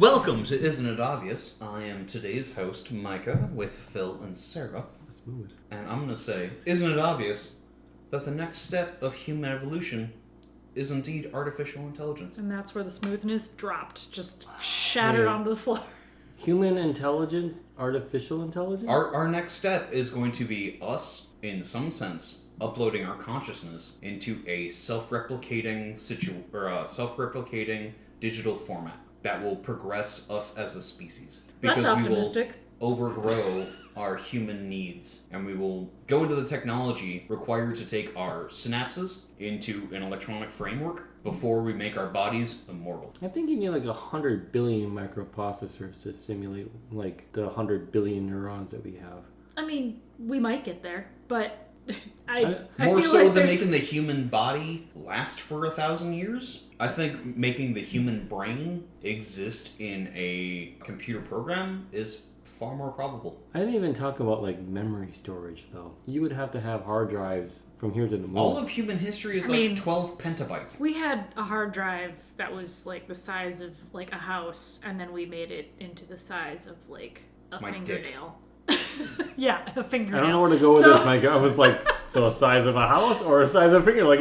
Welcome to Isn't It Obvious? I am today's host, Micah, with Phil and Sera. Smooth. And I'm going to say, isn't it obvious that the next step of human evolution is indeed artificial intelligence? And that's where the smoothness dropped, just shattered onto the floor. Human intelligence, artificial intelligence? Our next step is going to be us, in some sense, uploading our consciousness into a self-replicating self-replicating digital format that will progress us as a species. That's optimistic. We will overgrow our human needs, and we will go into the technology required to take our synapses into an electronic framework before we make our bodies immortal. I think you need like 100 billion microprocessors to simulate like the 100 billion neurons that we have. I mean, we might get there, but I more feel so like than making the human body last for 1,000 years. I think making the human brain exist in a computer program is far more probable. I didn't even talk about like memory storage though. You would have to have hard drives from here to the moon. All of human history is 12 petabytes. We had a hard drive that was like the size of like a house, and then we made it into the size of like a My fingernail. Yeah, a fingernail. I don't know where to go with this, Mike. I was like, so a size of a house or a size of a finger? Like,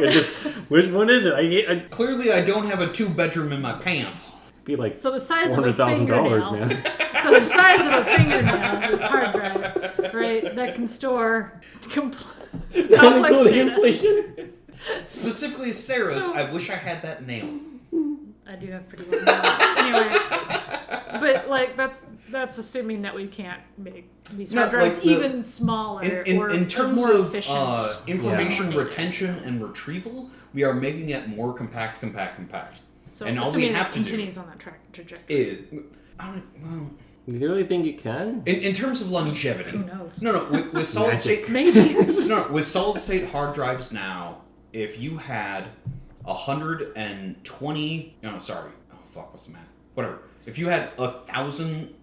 which one is it? Clearly, I don't have a 2-bedroom in my pants. Be like so the size of a $400,000, fingernail, man. So the size of a fingernail, this hard drive, right, that can store complex Including data. inflation. Specifically, Sarah's. I wish I had that nail. I do have pretty long nails. Anyway, but like that's assuming that we can't make these hard drives even smaller in terms more of efficient. information retention and retrieval, we are making it more compact. So and all we assuming have it to do continues on that trajectory. You really think you can? In terms of longevity, Who knows? No. With solid state, Maybe. no. With solid state hard drives now, if you had 120, no, sorry, oh fuck, what's the math? Whatever. If you had 1,000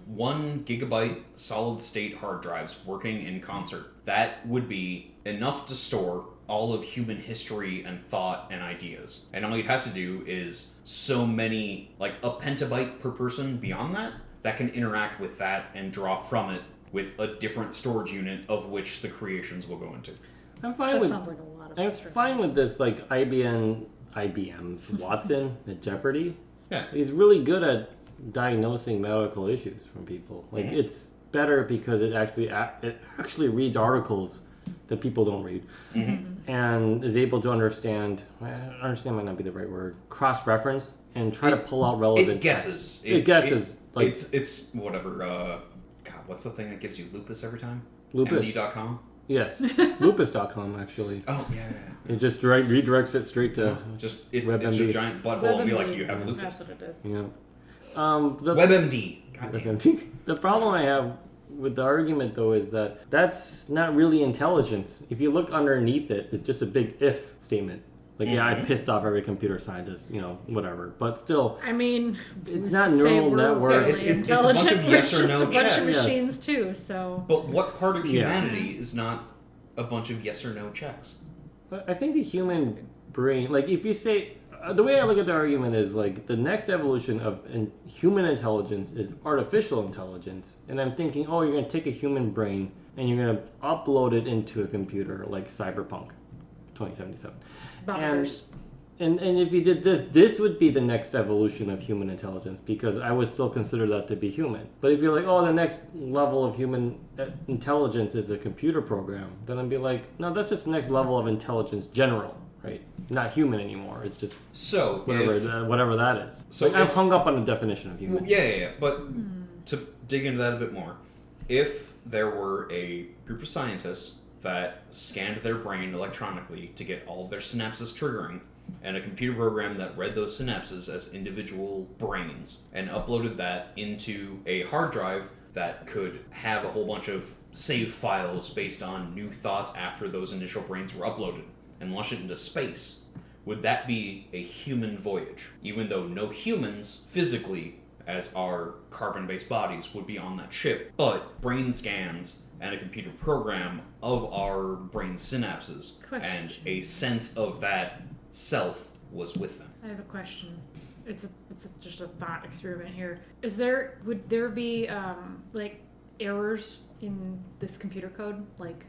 1 gigabyte solid state hard drives working in concert, that would be enough to store all of human history and thought and ideas. And all you'd have to do is so many, like a petabyte per person beyond that can interact with that and draw from it with a different storage unit of which the creations will go into. I'm fine That with. sounds like a lot of I'm extra fine with this, like IBM's Watson at Jeopardy. Yeah. He's really good at diagnosing medical issues from people. Like it's better because it actually reads articles that people don't read, and is able to understand. Understand might not be the right word. Cross-reference and try to pull out relevant. It guesses. It guesses. Like it's whatever. God, what's the thing that gives you lupus every time? Lupus. MD.com. Yes, lupus.com actually. Oh yeah. It just redirects it straight to It's a giant butthole and be like, you have lupus. That's what it is. yeah. WebMD. Goddamn. The problem I have with the argument, though, is that that's not really intelligence. If you look underneath it, it's just a big if statement. Like, yeah, I pissed off every computer scientist, whatever. But still, I mean, it's not neural network. Really It's a bunch intelligent. of yes We're or just no a bunch checks. of Yes. machines too. So, But what part of humanity is not a bunch of yes or no checks? I think the human brain, like, if you say, the way I look at the argument is, like, the next evolution of human intelligence is artificial intelligence. And I'm thinking, you're going to take a human brain and you're going to upload it into a computer like Cyberpunk 2077. And if you did this would be the next evolution of human intelligence, because I would still consider that to be human. But if you're like, the next level of human intelligence is a computer program, then I'd be like, no, that's just the next level of intelligence general, right? Not human anymore. It's just whatever that is. So like, I've hung up on the definition of human. Yeah. But to dig into that a bit more, if there were a group of scientists that scanned their brain electronically to get all of their synapses triggering, and a computer program that read those synapses as individual brains and uploaded that into a hard drive that could have a whole bunch of save files based on new thoughts after those initial brains were uploaded and launch it into space, would that be a human voyage? Even though no humans physically, as our carbon-based bodies, would be on that ship, but brain scans and a computer program of our brain synapses and a sense of that self was with them. I have a question. it's just a thought experiment here. Would there be like errors in this computer code, like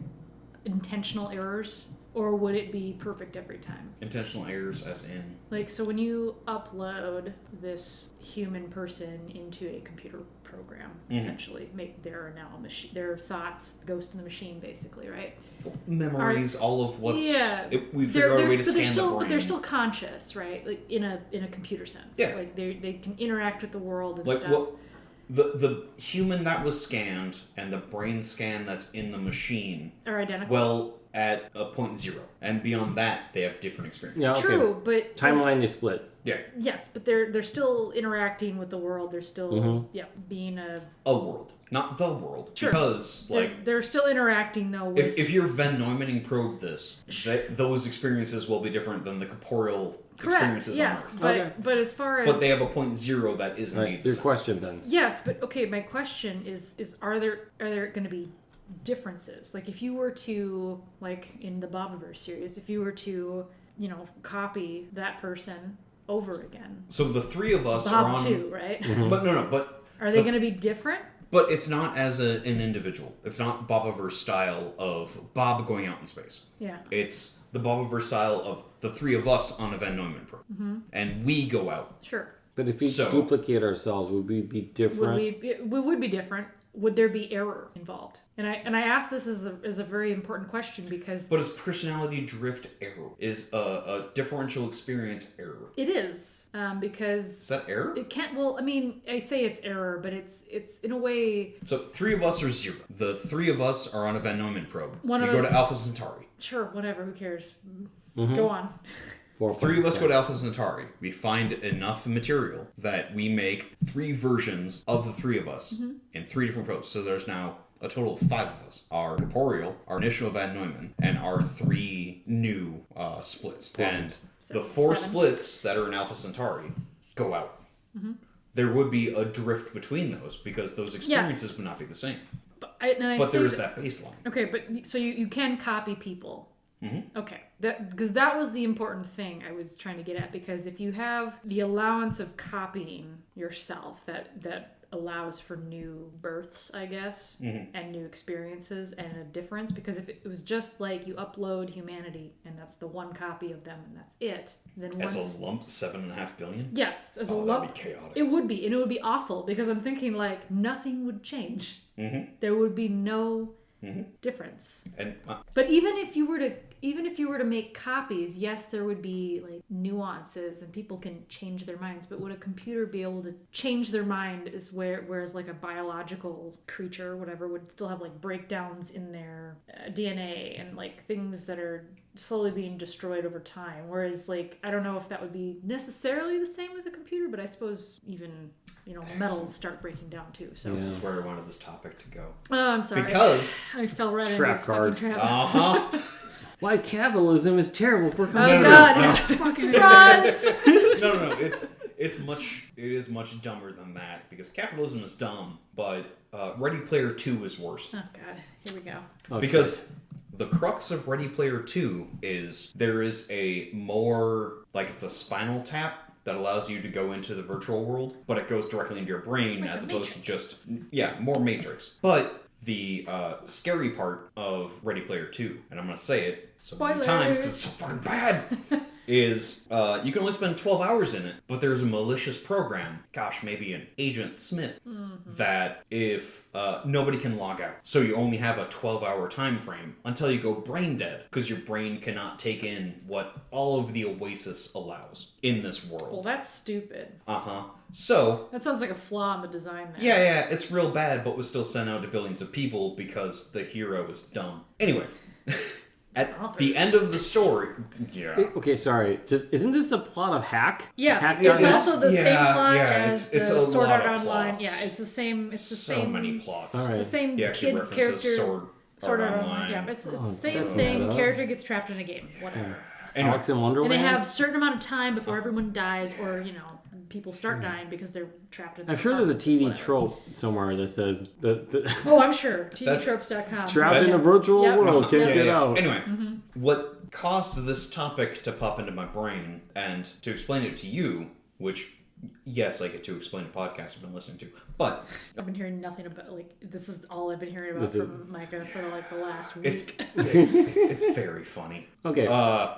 intentional errors, or would it be perfect every time? Intentional errors, as in Like, so when you upload this human person into a computer program, essentially, make their thoughts ghost in the machine, basically, right? memories, all of what's. Yeah, We figure out a way to scan the brain. But they're still conscious, right? Like in a computer sense. Yeah. Like they can interact with the world and like stuff. what the human that was scanned and the brain scan that's in the machine Are identical. well at a point 0, and beyond that they have different experiences. Yeah, okay. True, but Timeline is split. Yeah, yes, but they're still interacting with the world. They're still being a world, not the world. Sure. Because they're still interacting though. With, if you're Van Neumanning probe this, those experiences will be different than the corporeal experiences on Earth. But as far as But they have a point 0 that is indeed the Your same. question then. yes, but okay. My question is are there going to be differences? Like if you were to, like in the Bobiverse series, if you were to copy that person over again. So the three of us Bob are on. too, right? But but Are they going to be different? But it's not as an individual. It's not Bobiverse style of Bob going out in space. Yeah. It's the Bobiverse style of the three of us on a Van Neumann probe, and we go out. Sure. But if we duplicate ourselves, would we be different? We would be different. Would there be error involved? And I ask this as a very important question because. But is personality drift error? Is a differential experience error? It is because. Is that error? It can't. Well, I mean, I say it's error, but it's in a way. So three of us are 0. The three of us are on a Van Neumann probe. One we of go us- to Alpha Centauri. Sure, whatever. Who cares? Go on. 3 of us go to Alpha Centauri. We find enough material that we make 3 versions of the 3 of us in 3 different probes. So there's now a total of 5 of us. Our corporeal, our initial Van Neumann, and our 3 new splits. And the 4 splits that are in Alpha Centauri go out. There would be a drift between those because those experiences would not be the same. But there is that baseline. Okay, but so you can copy people. Okay, because that was the important thing I was trying to get at, because if you have the allowance of copying yourself that allows for new births, I guess, and new experiences and a difference, because if it was just like you upload humanity and that's the one copy of them and that's it, then once... As a lump, 7.5 billion? Yes, as a lump. That'd be chaotic. It would be, and it would be awful, because I'm thinking like nothing would change. There would be no difference. And But even if you were to make copies, yes, there would be like nuances and people can change their minds, but would a computer be able to change their mind whereas like a biological creature or whatever would still have like breakdowns in their DNA and like things that are slowly being destroyed over time, whereas like I don't know if that would be necessarily the same with a computer, but I suppose even metals start breaking down too. So this is where I wanted this topic to go. Oh, I'm sorry. Because I fell right into Trap this card. fucking trap. Why capitalism is terrible for Oh computers. God! Surprise! No. It is much dumber than that, because capitalism is dumb, but Ready Player 2 is worse. Oh God! Here we go. Oh, because shit. the crux of Ready Player 2 is there is a more, like, it's a spinal tap that allows you to go into the virtual world, but it goes directly into your brain Like as the opposed Matrix. to just, more Matrix. But the scary part of Ready Player 2, and I'm going to say it so many Spoilers. times because it's so fucking bad, is you can only spend 12 hours in it, but there's a malicious program, maybe an Agent Smith, that if nobody can log out. So you only have a 12-hour time frame until you go brain dead, because your brain cannot take in what all of the Oasis allows in this world. Well, that's stupid. So That sounds like a flaw in the design there. yeah, it's real bad, but was still sent out to billions of people because the hero is dumb. Anyway, at the end of the story, Okay, sorry. Isn't this the plot of Hack? Yes, Hack it's Guy? also the same plot as it's the a Sword lot Art of Online. plots. Yeah, it's the same. It's the so same. many plots. All right. The same He actually kid references character. Sword Art Online. Online. Yeah, it's the Oh, same that's thing. messed up. Character gets trapped in a game. Whatever. Anyway, Alex in And Wonderland? they have a certain amount of time before everyone dies, or people start dying because they're trapped in. I'm sure there's a TV trope somewhere that says that Oh, I'm sure. TVtropes.com. trapped in a virtual Yep. world, can't get out. Anyway, what caused this topic to pop into my brain, and to explain it to you, which Yes, I get to explain a podcast I've been listening to, but I've been hearing nothing about, like, this is all I've been hearing about from Micah for, like, the last week. it's very funny. Okay.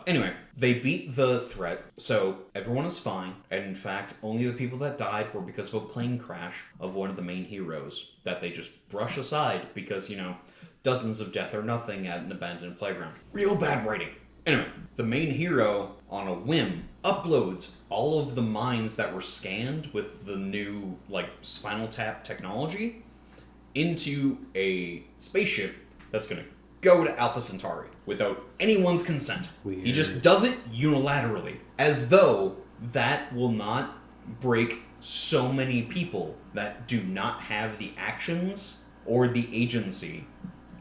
Anyway, they beat the threat, so everyone is fine. And in fact, only the people that died were because of a plane crash of one of the main heroes that they just brush aside because, dozens of death or nothing at an abandoned playground. Real bad writing. Anyway, the main hero, on a whim, uploads all of the minds that were scanned with the new, Spinal Tap technology into a spaceship that's going to go to Alpha Centauri without anyone's consent. Weird. He just does it unilaterally, as though that will not break so many people that do not have the actions or the agency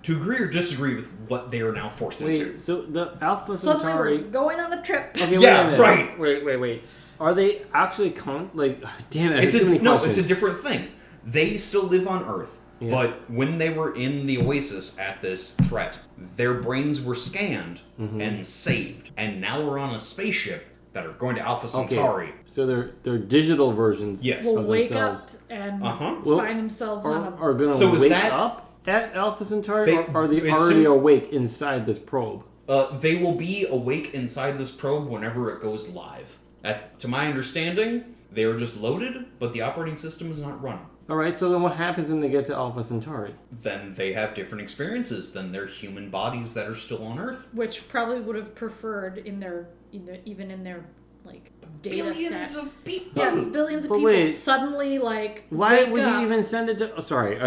to agree or disagree with what they are now forced into. Wait, so the Alpha Suddenly Centauri... we're going on a trip. Okay, Yeah, wait a right. minute. Wait. Are they actually damn it, It's too many questions. it's a different thing. They still live on Earth, Yeah. but when they were in the Oasis at this threat, their brains were scanned and saved, and now we're on a spaceship that are going to Alpha Centauri. Okay, so they're digital versions Yes. Will of wake themselves. up and Well, find themselves on a... Are going to So is wake that- up at Alpha Centauri, or are they as already soon- awake inside this probe? They will be awake inside this probe whenever it goes live. To my understanding, they are just loaded, but the operating system is not running. All right, so then what happens when they get to Alpha Centauri? Then they have different experiences than their human bodies that are still on Earth. Which probably would have preferred even in their data Billions set. of people. Yes, billions of But people wait. suddenly Why wake would up. you even send it to... Oh, sorry,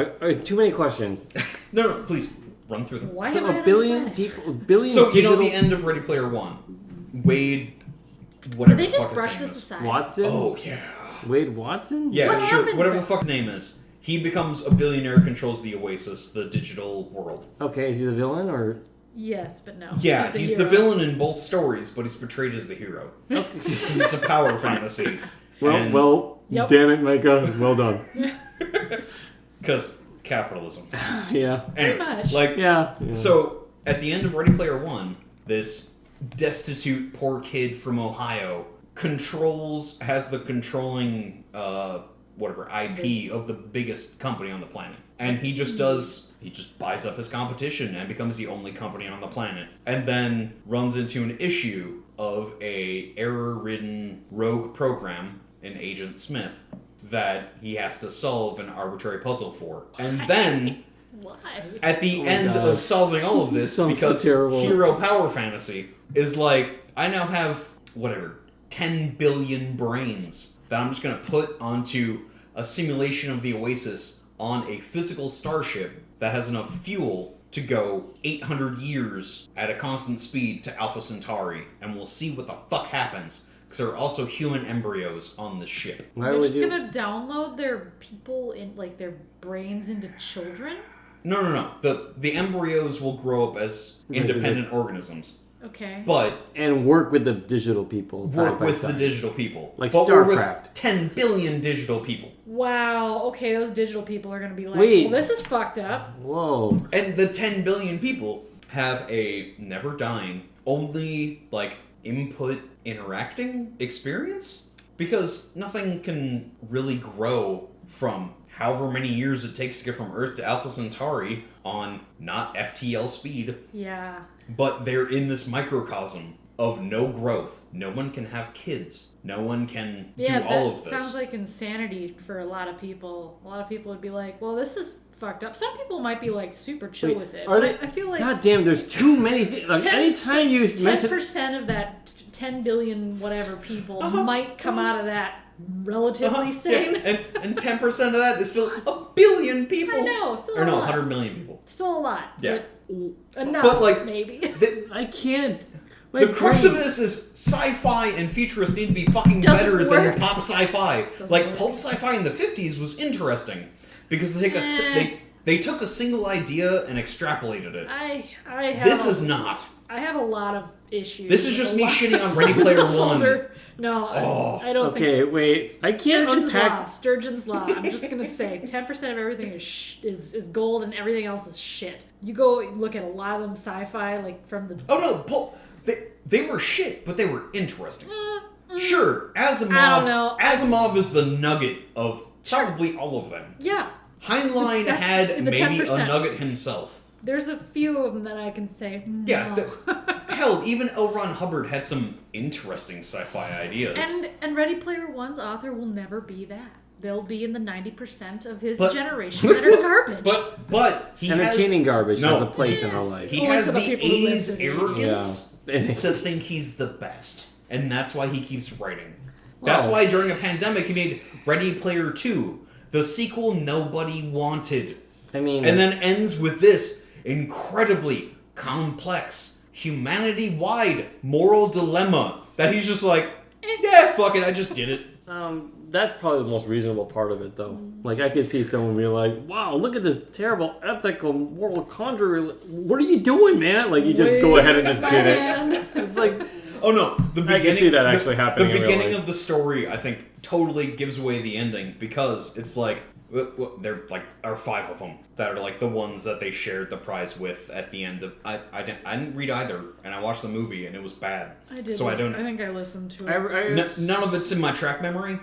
too many questions. No, please, run through them. Why So am I on a billion planet? people... Billion So, digital... the end of Ready Player One. Wade... Did Whatever they the just fuck brush his name this is. aside? Watson? Oh, yeah. Wade Watson? Yeah, What sure. happened? Whatever the fuck his name is. He becomes a billionaire, controls the Oasis, the digital world. Okay, is he the villain, or... Yes, but no. Yeah, he's the hero. villain in both stories, but he's portrayed as the hero. Because it's a power fantasy. And- Yep. damn it, Micah. Well done. Because capitalism. Yeah. Anyway, much. Yeah. So, at the end of Ready Player One, this destitute poor kid from Ohio has the controlling, IP of the biggest company on the planet. And he just buys up his competition and becomes the only company on the planet. And then runs into an issue of a error-ridden rogue program in Agent Smith that he has to solve an arbitrary puzzle for. And then... Why? At the Oh my end God. of solving all of this, Sounds so because terrible. hero power fantasy is like, I now have, 10 billion brains that I'm just going to put onto a simulation of the Oasis on a physical starship that has enough fuel to go 800 years at a constant speed to Alpha Centauri, and we'll see what the fuck happens. Because there are also human embryos on the ship. Why They're would just you... gonna download their people in their brains into children? No. The embryos will grow up as independent organisms. Okay. But And work with the digital people. side work by with the side. digital people. Like but we're with StarCraft. 10 billion digital people. Wow. Okay, those digital people are gonna be like, Wait. well, this is fucked up. Whoa. And the 10 billion people have a never dying, only input interacting experience. Because nothing can really grow from however many years it takes to get from Earth to Alpha Centauri on not FTL speed. Yeah. But they're in this microcosm of no growth. No one can have kids. No one can do all of this. Sounds like insanity for a lot of people. A lot of people would be like, well, this is fucked up. Some people might be super chill with it. Are but they... I feel like God damn, there's too many things. Anytime you mention... 10% of that 10 billion whatever people might come out of that relatively sane. Yeah. And 10% of that is still a billion people. I know, still or a no, lot. 100 million people. Still a lot. Yeah. But enough, But, maybe. I can't... The crux of this is sci-fi and futurists need to be fucking Doesn't better work. than pop sci-fi. Doesn't Like work. pulp sci-fi in the 50s was interesting because they took a single idea and extrapolated it. I have This is not. I have a lot of issues. This is with just a me lot shitting of on Ready stuff Player that's One. older. No, I don't Okay, think. wait. I can't Sturgeon's law. unpack... Sturgeon's law. I'm just gonna say 10% of everything is gold and everything else is shit. You go look at a lot of them sci-fi from the. Oh no, they were shit, but they were interesting. Sure, Asimov. I don't know. Asimov is the nugget of probably all of them. Yeah. Heinlein That's had in the maybe 10%. a nugget himself. There's a few of them that I can say. Yeah, No. hell, even L. Ron Hubbard had some interesting sci-fi ideas. And Ready Player One's author will never be that. They'll be in the 90% of his But- generation that are garbage. But he Entertaining has garbage no. has a place in our life. he Only has to the the people who lived 80s in the arrogance Yeah. to think he's the best, and that's why he keeps writing. That's Well- why during a pandemic he made Ready Player 2, the sequel nobody wanted, I mean, and then ends with this incredibly complex, humanity-wide moral dilemma that he's just like, yeah, fuck it, I just did it. that's probably the most reasonable part of it, though. Like, I could see someone be like, wow, look at this terrible ethical, moral conjurer. What are you doing, man? Like, you just go ahead and just did it. It's like, Oh no, the beginning. I can see that actually happening The in real beginning life. of the story, I think, totally gives away the ending because it's like there like are 5 of them that are like the ones that they shared the prize with at the end of. I didn't read either, and I watched the movie and it was bad. I did. So I don't. I think I listened to it. None of it's in my track memory.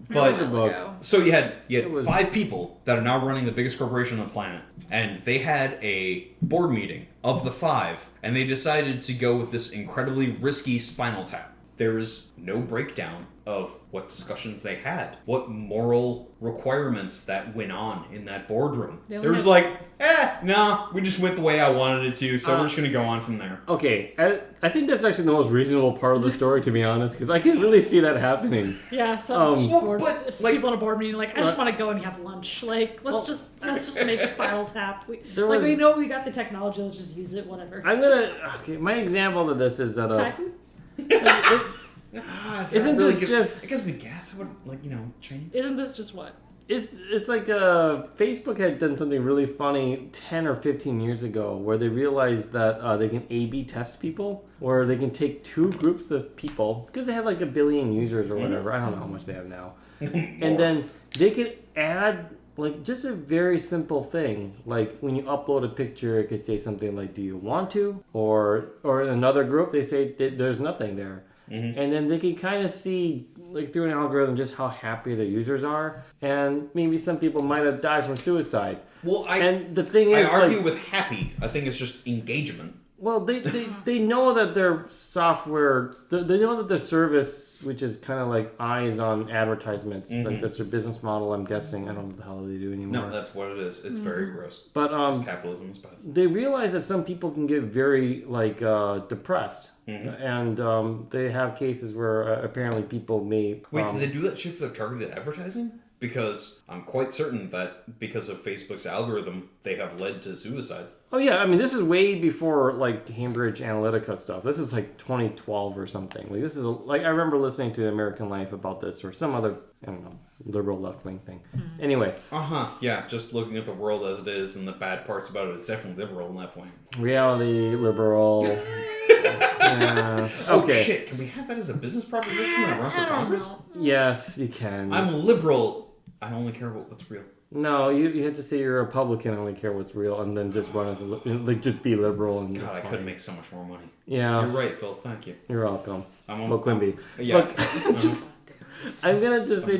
read the But book. so you had It was- 5 people that are now running the biggest corporation on the planet, and they had a board meeting of the 5, and they decided to go with this incredibly risky spinal tap. There's no breakdown of what discussions they had, what moral requirements that went on in that boardroom. They There only was like, no, we just went the way I wanted it to, so we're just going to go on from there. Okay, I think that's actually the most reasonable part of the story, to be honest, because I can really see that happening. Yeah, some Well, but, like- people in a board meeting like, I just want to go and have lunch. Like, let's just make a spinal tap. We know we got the technology. Let's just use it. Whatever. My example of this is that Thai food? Isn't this just- I guess we guess. I would, Chinese? Isn't this just what? It's like Facebook had done something really funny 10 or 15 years ago where they realized that they can A/B test people, where they can take 2 groups of people, because they had like 1 billion users or whatever. I don't know how much they have now. And then they can add like just a very simple thing. Like when you upload a picture, it could say something like, do you want to? Or in another group, they say there's nothing there. Mm-hmm. And then they can kind of see, like through an algorithm, just how happy their users are, and maybe some people might have died from suicide. Well, and the thing I is, argue like, with happy. I think it's just engagement. well, they know that their software, they know that their service, which is kind of like eyes on advertisements, like that's their business model. I'm guessing. I don't know what the hell they do anymore. No, that's what it is. It's very gross. But Capitalism is bad. they realize that some people can get very depressed, and they have cases where apparently people may. Wait, do they do that shit for their targeted advertising? Because I'm quite certain that because of Facebook's algorithm, they have led to suicides. Oh yeah, I mean this is way before like Cambridge Analytica stuff. This is like 2012 or something. Like this is I remember listening to American Life about this or some other liberal left wing thing. Anyway. Yeah, just looking at the world as it is and the bad parts about it, it's definitely liberal and left wing. Reality, liberal. Okay. Oh shit! Can we have that as a business proposition when I run for Congress? Yes, you can. I'm liberal. I only care about what's real. No, you have to say you're a Republican. I only care what's real, and then just run as just be liberal and. God, I could make so much more money. Yeah. You're right, Phil. Thank you. You're welcome. I'm Look, Quimby. Yeah. Look, I'm gonna just say.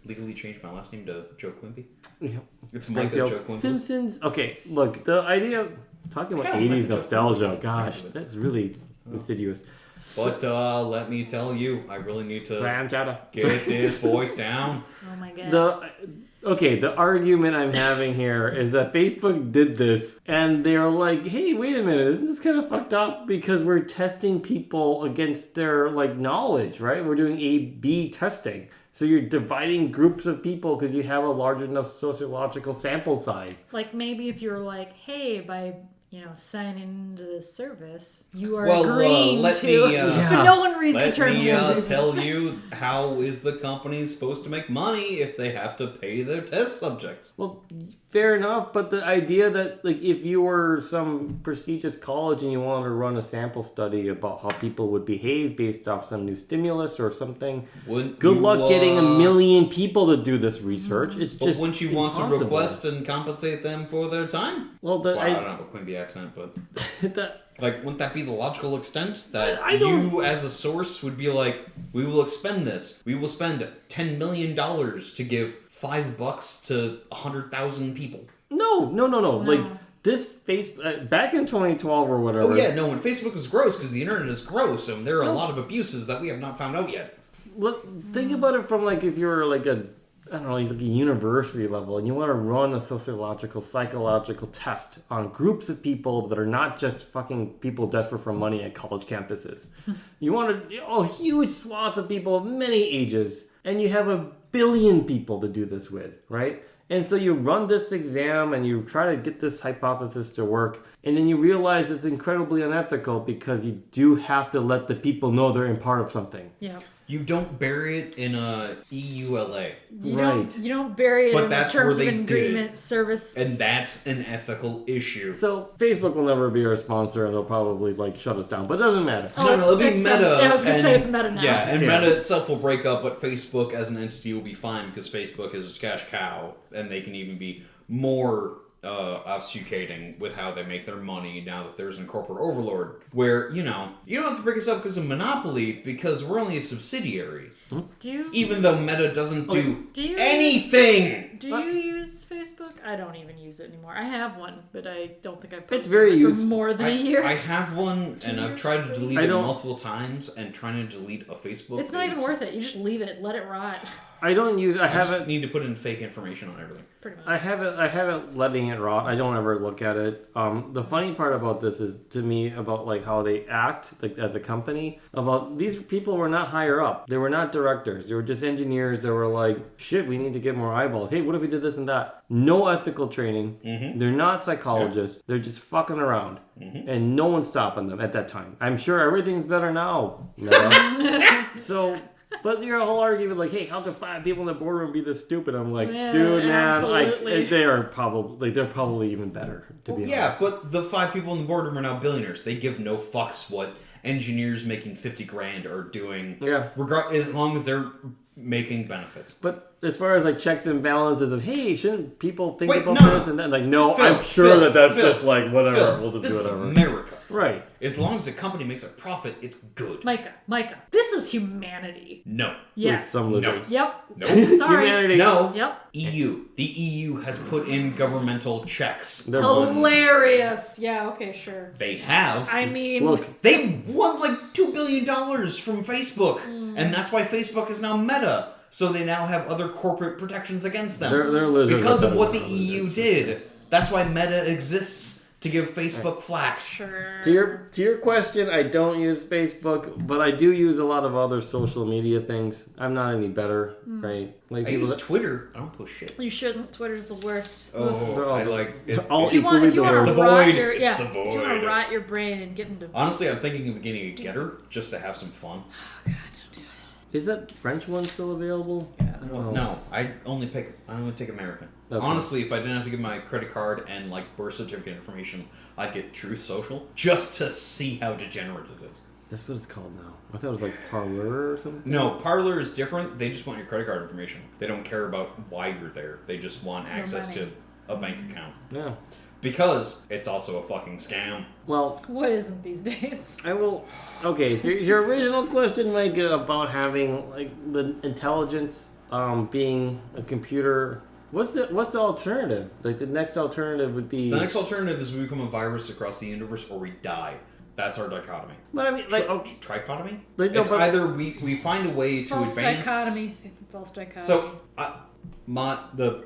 legally change my last name to Joe Quimby. Yeah. It's Micah Joe Quimby. Simpsons. Okay, look, the idea of talking about 80s nostalgia. Gosh, that's really insidious. But let me tell you, I really need to Clam chowder. get this voice down. Oh my god. The argument I'm having here is that Facebook did this and they're like, hey, wait a minute, isn't this kind of fucked up? Because we're testing people against their knowledge, right? We're doing A/B testing. So you're dividing groups of people because you have a large enough sociological sample size. Like maybe if you're like, hey, by signing into this service, you are Well, agreeing let to. me, But no one reads the Let terms me and conditions. tell you, how is the company supposed to make money if they have to pay their test subjects? Well, fair enough, but the idea that if you were some prestigious college and you wanted to run a sample study about how people would behave based off some new stimulus or something, good luck getting 1 million people to do this research. It's But just wouldn't you want to impossible. request and compensate them for their time? Well, I don't have a Quimby accent, but Like, wouldn't that be the logical extent that I don't- you, as a source, would be like, we will expend this. We will spend $10 million to give $5 to 100,000 people. No. Like, this back in 2012 or whatever. Oh, yeah, no, when Facebook was gross, because the internet is gross, and there are a lot of abuses that we have not found out yet. Look, think about it from, like, if you're, like, I don't know, like a university level, and you want to run a sociological, psychological test on groups of people that are not just fucking people desperate for money at college campuses. You want a huge swath of people of many ages, and you have 1 billion people to do this with, right? And so you run this exam and you try to get this hypothesis to work, and then you realize it's incredibly unethical because you do have to let the people know they're in part of something. Yeah. You don't bury it in a EULA. You don't bury it But in that's the terms where of they did it. agreement service. And that's an ethical issue. So Facebook will never be our sponsor, and they'll probably like shut us down. But it doesn't matter. Oh, it'll be it's Meta. I was going to say it's Meta now. Yeah, and Yeah. Meta itself will break up, but Facebook as an entity will be fine because Facebook is a cash cow, and they can even be more obfuscating with how they make their money now that there's a corporate overlord. Where, you don't have to break us up because of monopoly, because we're only a subsidiary. Even though Meta doesn't do anything! Do you use Facebook? I don't even use it anymore. I have one, but I don't think I posted It's very it for useful. more than a year. I have one, and I've tried to delete I it don't- multiple times, and trying to delete a Facebook It's not even worth it. You just leave it. Let it rot. I don't use. I I just haven't. need to put in fake information on everything. Pretty much. I haven't letting it rot. I don't ever look at it. The funny part about this is, to me, about like how they act like as a company. About these people were not higher up. They were not directors. They were just engineers that were like, shit, we need to get more eyeballs. Hey, what if we did this and that? No ethical training. Mm-hmm. They're not psychologists. They're just fucking around. Mm-hmm. And no one's stopping them at that time. I'm sure everything's better now. Meta. So... But your whole argument, like, hey, how could 5 people in the boardroom be this stupid? I'm like, Yeah, dude, man, absolutely. they're probably even better. To be Yeah, honest. but the 5 people in the boardroom are now billionaires. They give no fucks what engineers making 50 grand are doing. Yeah. As long as they're making benefits. But as far as like checks and balances of, hey, shouldn't people think Wait, about no. this and then? Like, no, Phil, I'm sure Phil, that's Phil, just like whatever. Phil, We'll just this do is whatever. America. Right. As long as a company makes a profit, it's good. Micah, this is humanity. No. Yes. With some lizards. Yep. No. Sorry. Humanity. No. Yep. EU. The EU has put in governmental checks. They're bugging. Hilarious. Yeah, okay, sure. They have. I mean, Look, They won like $2 billion from Facebook. And that's why Facebook is now Meta. So they now have other corporate protections against them. They're lizards. Because are of what the better than EU lizards. did. That's why Meta exists. To give Facebook flack. sure. To your question, I don't use Facebook, but I do use a lot of other social media things. I'm not any better, right? Like I use Twitter. I don't push shit. You shouldn't. Twitter's the worst. They're all- I like it. all If you want, equally if you want the to It's the rot void. your, It's yeah, the if you want void. to rot your brain and get into Honestly, I'm thinking of getting a getter just to have some fun. Is that French one still available? Well, no, I only take American. Okay. Honestly, if I didn't have to give my credit card and like birth certificate information, I'd get Truth Social just to see how degenerate it is. That's what it's called now. I thought it was like Parlor or something. No, Parlor is different. They just want your credit card information. They don't care about why you're there. They just want access money. to a bank account. Yeah. Because it's also a fucking scam. Well, What isn't these days? I will. Okay, so your original question, Micah, about having like the intelligence being a computer. What's the alternative? Like the next alternative would be. The next alternative is we become a virus across the universe or we die. That's our dichotomy. But I mean, like, Trichotomy? Like, no, it's but- either we find a way to False advance. dichotomy. False dichotomy. So, the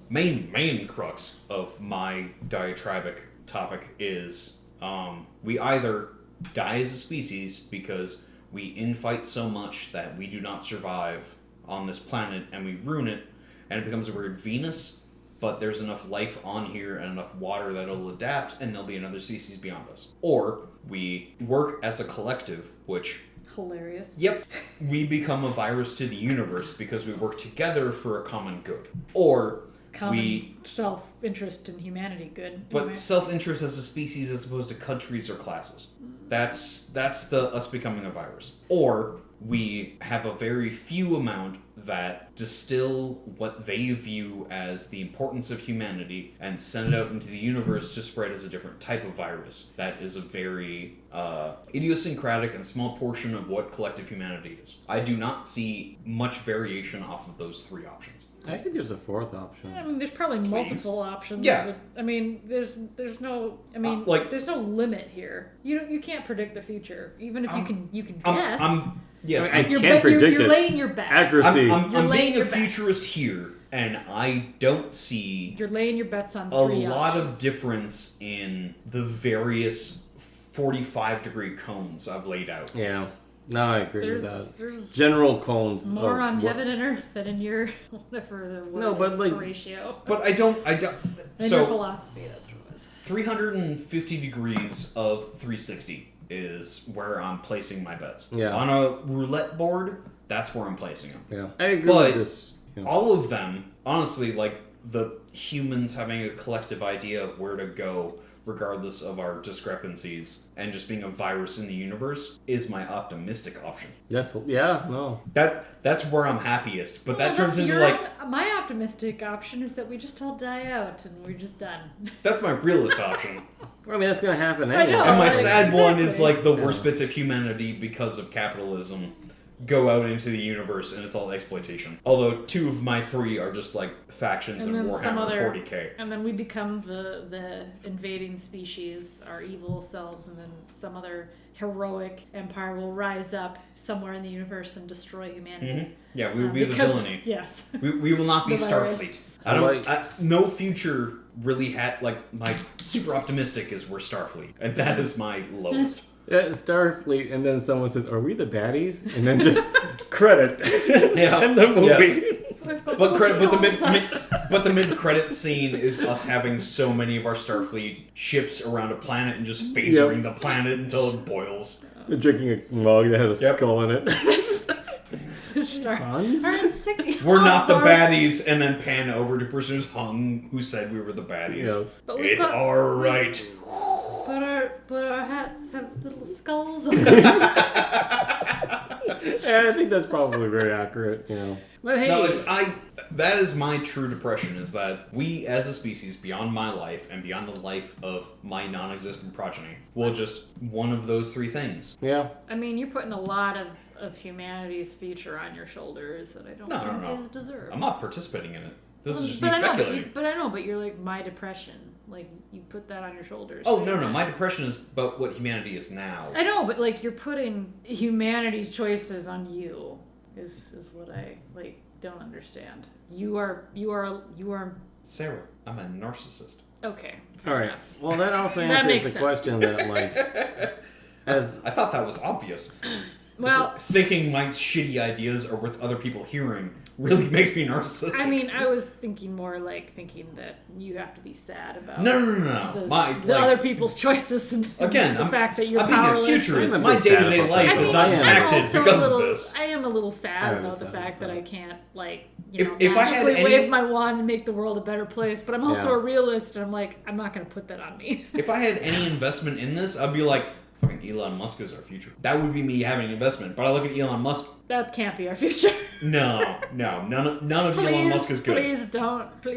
main crux of my diatribic topic is we either die as a species because we infight so much that we do not survive on this planet and we ruin it, and it becomes a weird Venus, but there's enough life on here and enough water that it'll adapt and there'll be another species beyond us. Or we work as a collective, which... hilarious. Yep, we become a virus to the universe because we work together for a common good. Or Common self-interest in humanity. Good. but Anyway. self-interest as a species as opposed to countries or classes. That's the us becoming a virus. Or we have a very few amount that distill what they view as the importance of humanity and send it out into the universe to spread as a different type of virus. That is a very idiosyncratic and small portion of what collective humanity is. I do not see much variation off of those three options. I think there's a fourth option. I mean, there's probably multiple options. Yeah. But, I mean, there's no. I mean, there's no limit here. You can't predict the future, even if you can guess. Yes, I can't predict you're it. laying your bets. Accuracy. I'm being a your bets. futurist here, and I don't see You're laying your bets on a three lot options. of difference in the various 45-degree cones I've laid out. Yeah. No, I agree with that. There's General cones. more on what- heaven and earth than in your whatever the word No, but is, like- Horatio. But I don't. In your So philosophy, that's what it was. 350 degrees of 360 is where I'm placing my bets. Yeah. On a roulette board, that's where I'm placing them. Yeah. I agree But with this. Yeah. all of them, honestly, like the humans having a collective idea of where to go, regardless of our discrepancies, and just being a virus in the universe, is my optimistic option. No. That's where I'm happiest. But that Well, turns that's into your like my optimistic option is that we just all die out and we're just done. that's my realist option. I mean, that's gonna happen I anyway. know. And my like, sad one is exactly. like the worst bits of humanity because of capitalism go out into the universe and it's all exploitation. Although 2 of my 3 are just like factions And in then some Warhammer other- 40k. And then we become the invading species, our evil selves, and then some other heroic empire will rise up somewhere in the universe and destroy humanity. Yeah, we will be the Because- villainy. Yes. We will not be The virus. Starfleet. Like- No future really had like my super optimistic is we're Starfleet, and that is my lowest. Yeah, Starfleet, and then someone says, "Are we the baddies?" And then just credit Yeah. in the movie. But the mid credit scene is us having so many of our Starfleet ships around a planet and just phasering the planet until it boils. They're drinking a mug that has a Yep. skull in it. Our insignia. We're not the sorry. baddies, and then pan over to person who's hung who said we were the baddies. Yeah. But we've It's got- alright. But our hats have little skulls on them. Yeah, I think that's probably very accurate. But hey, No, that is my true depression, is that we as a species, beyond my life and beyond the life of my non-existent progeny, will just one of those 3 things. yeah. I mean, you're putting a lot of humanity's future on your shoulders that I don't think is deserved. I'm not participating in it. This is just but me I know, speculating. but you're like my depression. Like you put that on your shoulders. Oh, no, my depression is about what humanity is now. I know, but like you're putting humanity's choices on you is what I like don't understand. You are Sarah, I'm a narcissist. okay. All right. Well, that also That answers makes the sense. question that, like, as I thought that was obvious. Well, Thinking my shitty ideas are worth other people hearing really makes me narcissistic. I mean, I was thinking more like thinking that you have to be sad about No. the other people's choices and Again, the I'm- fact that you're I'm being a powerless. futurist. I'm a My bit sad day-to-day about life that. is I not am impacted also because a little, of this. I am a little sad I am about the sad fact about that I that. can't like If I had magically any- wave my wand and make the world a better place. But I'm also Yeah. a realist, and I'm like, I'm not going to put that on me. If I had any investment in this, I'd be like, fucking Elon Musk is our future. That would be me having an investment. But I look at Elon Musk. That can't be our future. No, none of Elon Musk is good. Please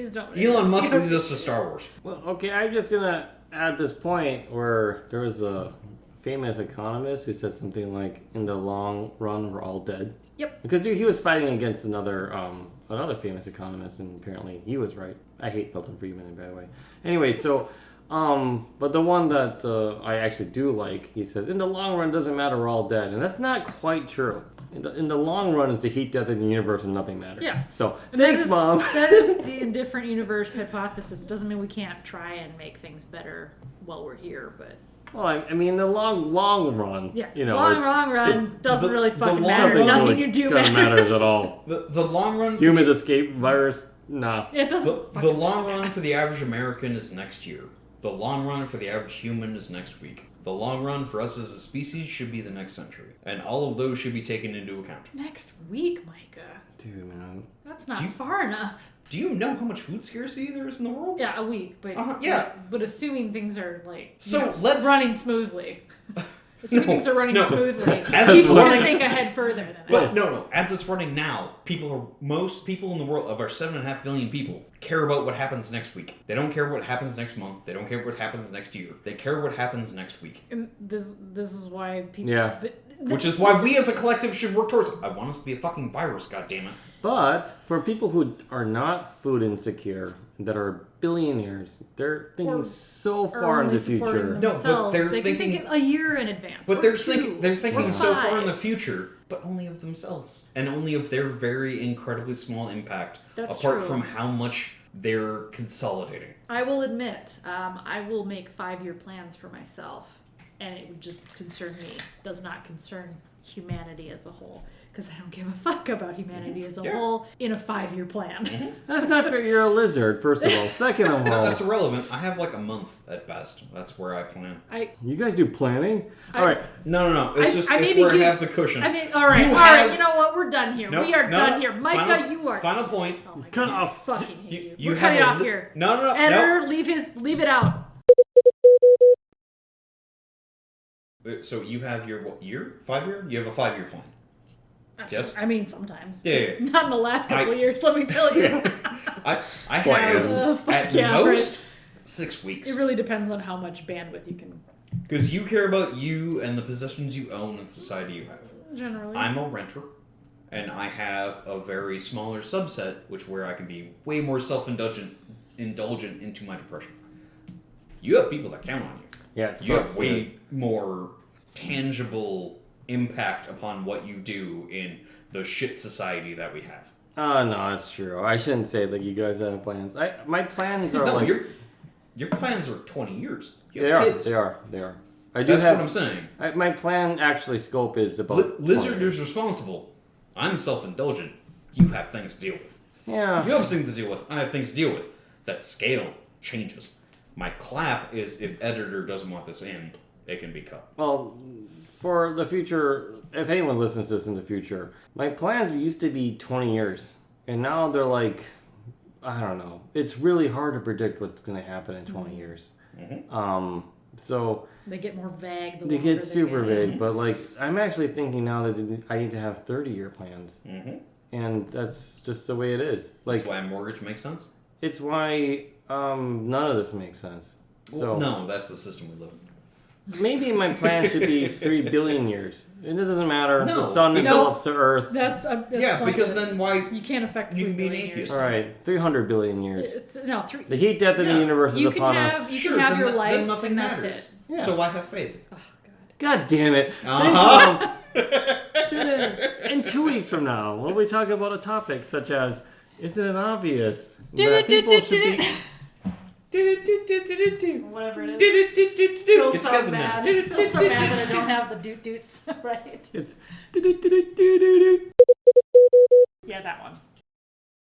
don't. Elon Musk leads us to Star Wars. well, okay, I'm just gonna add this point where there was a famous economist who said something like, "In the long run, we're all dead." Yep. Because he was fighting against another famous economist, and apparently he was right. I hate Milton Friedman, by the way. Anyway, so. But the one that I actually do like, he says, in the long run, doesn't matter, we're all dead. And that's not quite true. In the long run is the heat death in the universe and nothing matters. Yes. So, And that thanks, is- Mom. That is the indifferent universe hypothesis. Doesn't mean we can't try and make things better while we're here, but Well, I mean, in the long run, yeah, it's- long run it's- doesn't the- really the fucking long matter. run Nothing really you do kinda matters at all. The long run. Humans escape virus, nah. It doesn't. The long run for the average American is next year. The long run for the average human is next week. The long run for us as a species should be the next century. And all of those should be taken into account. Next week, Micah. Dude, man. That's not Do you- far enough. Do you know how much food scarcity there is in the world? Yeah, a week, but Yeah. but assuming things are like So, you know, let's- running smoothly. Assuming are running no. smoothly. As He's it's going to running- think ahead further than that. But no. As it's running now, most people in the world of our 7.5 billion people care about what happens next week. They don't care what happens next month. They don't care what happens next year. They care what happens next week. And this is why people. Yeah. Which is why we as a collective should work towards. I want us to be a fucking virus. goddammit. But for people who are not food insecure, that are billionaires, they're thinking Or so are far in only the supporting future. No, but themselves. they're they can thinking- think a year in advance. But or they're two, thinking or so far in the 5. future, but only of themselves, and only of their very incredibly small impact. That's apart true. from how much they're consolidating. I will admit, I will make 5-year plans for myself, and it would just concern me. Does not concern humanity as a whole, because I don't give a fuck about humanity as a whole in a 5-year plan. That's not fair. You're a lizard, first of all. Second of No, all, that's irrelevant. I have like a month at best. That's where I plan. you guys do planning? All right. No. It's I it's maybe where give- I have the cushion. I mean, all right. You know what? We're done here. Nope, We are no, done here. Micah, final- you are. Final point. Oh my Cut God, off. I fucking hate You We're have cutting a off li- here. No. Editor, leave it out. So you have your what year? 5-year? You have a 5-year plan. Yes. I mean, sometimes. Yeah. Not in the last couple of years, let me tell you. I Plans. have at yeah, most 6 weeks. It really depends on how much bandwidth you can. Because you care about you and the possessions you own and society you have. Generally. I'm a renter, and I have a very smaller subset, where I can be way more self-indulgent into my depression. You have people that count on you. Yeah, it You have sucks, way more tangible impact upon what you do in the shit society that we have. Oh, no, that's true. I shouldn't say that you guys have plans. My plans are No, like... your plans are 20 years. You They have are. kids. They are. I do That's have... what I'm saying. My plan, actually, scope is about... Lizard 20. is responsible. I'm self-indulgent. You have things to deal with. Yeah. You have things to deal with. I have things to deal with. That scale changes. My clap is if editor doesn't want this in, it can be cut. Well, for the future, if anyone listens to this in the future, my plans used to be 20 years. And now they're like, I don't know. It's really hard to predict what's going to happen in 20 years. Mm-hmm. So... They get more vague. They get super vague, but like I'm actually thinking now that I need to have 30-year plans, and that's just the way it is. Like That's why a mortgage makes sense. it's why none of this makes sense. So No, that's the system we live in. maybe my plan should be 3 billion years, and it doesn't matter. No, The sun because- develops to Earth. That's Yeah, because pointless. then why You can't affect you 3 can be an billion atheist? years. All right, 300 billion years. No, 3. The heat death of the Yeah. universe is You can upon have us. you Sure, can have then your then life, nothing and that's matters. it. Yeah. So I have faith. Oh God damn it! Uh-huh. Dude, in 2 weeks from now, we'll be talking about a topic such as, isn't it obvious that people should be... God. Whatever it is. Feels It's so got the bad. minute. Feels so bad that I don't have the doot doots. Right. It's... Yeah, that one.